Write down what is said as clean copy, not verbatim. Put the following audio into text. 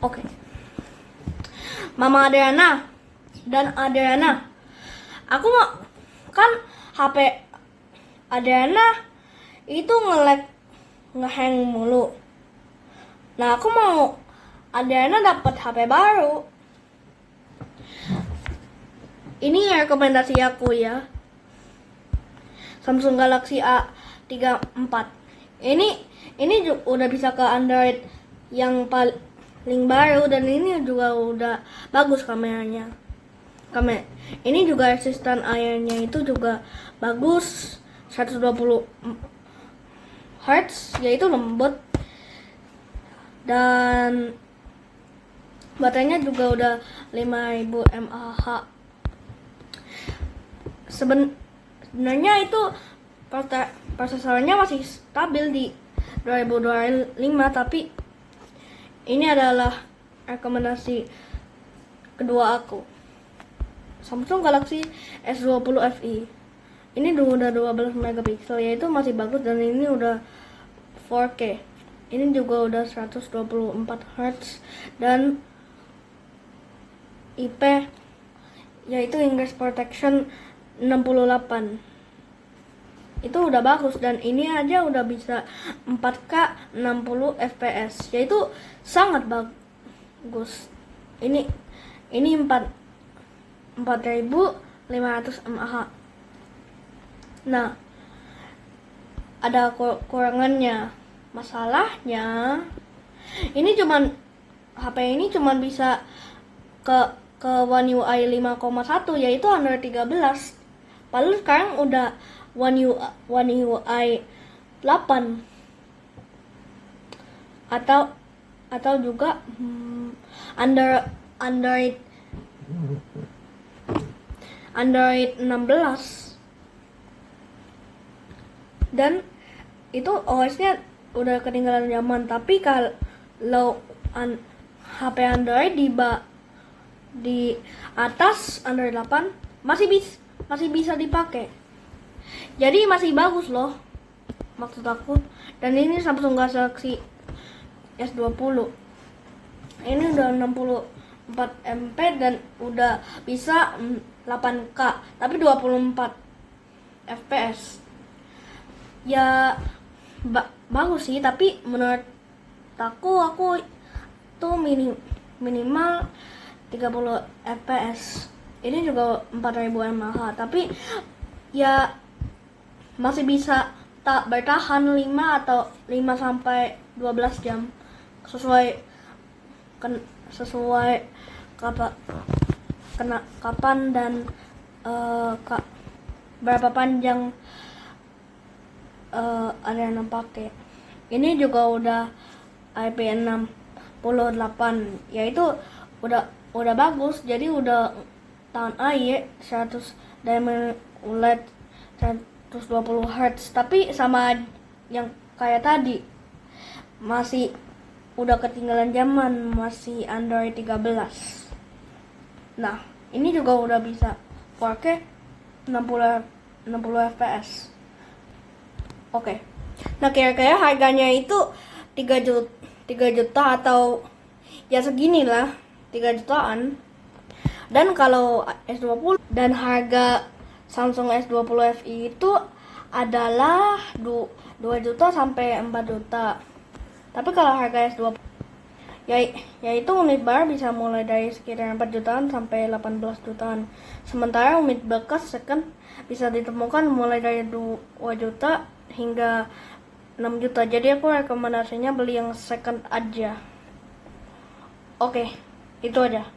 Oke. Mama Adriana dan Adriana, aku mau kan HP Adriana itu ngehang mulu. Nah, aku mau Adriana dapat HP baru. Ini rekomendasi aku ya. Samsung Galaxy A34. Ini udah bisa ke Android yang paling baru, dan ini juga udah bagus kameranya. Ini juga resistan airnya itu juga bagus, 120 Hz, yaitu lembut, dan baterainya juga udah 5000 mAh. Sebenarnya itu prosesornya masih stabil di 2025, tapi ini adalah rekomendasi kedua aku, Samsung Galaxy S20 FE. Ini udah 12 megapiksel, yaitu masih bagus, dan ini udah 4K. Ini juga udah 124 Hz dan IP, yaitu Ingress Protection 68. Itu udah bagus, dan ini aja udah bisa 4K 60 fps, yaitu sangat bagus. Ini 4500 mAh. Nah, ada kurangannya. Masalahnya HP ini cuman bisa ke One UI 5,1, yaitu Android 13. Padahal sekarang udah One UI 8 atau juga Android 16, dan itu OS-nya udah ketinggalan zaman. Tapi kalau HP Android di atas Android 8 masih bisa dipakai, jadi masih bagus loh, maksud aku. Dan ini Samsung Galaxy S20, ini udah 64 MP dan udah bisa 8K tapi 24 fps. Ya bagus sih, tapi menurut aku tuh minimal 30 fps. Ini juga 4000 mAh, tapi ya masih bisa bertahan 5 sampai 12 jam, sesuai kapan dan berapa panjang Adriana pakai. Ini juga udah IP68, yaitu udah bagus, jadi udah tahan air, 100 diamond OLED 120 Hz. Tapi sama yang kayak tadi, masih udah ketinggalan zaman, masih Android 13. Nah, ini juga udah bisa 4K 60 fps. Oke. Nah, kira-kira harganya itu 3 juta atau ya segini lah, 3 jutaan. Dan kalau S20 dan harga Samsung S20 FE itu adalah 2 juta sampai 4 juta. Tapi kalau harga S20 yaitu unit baru bisa mulai dari sekitar 4 jutaan sampai 18 jutaan. Sementara unit bekas second bisa ditemukan mulai dari 2 juta hingga 6 juta. Jadi aku rekomendasinya beli yang second aja. Oke, itu aja.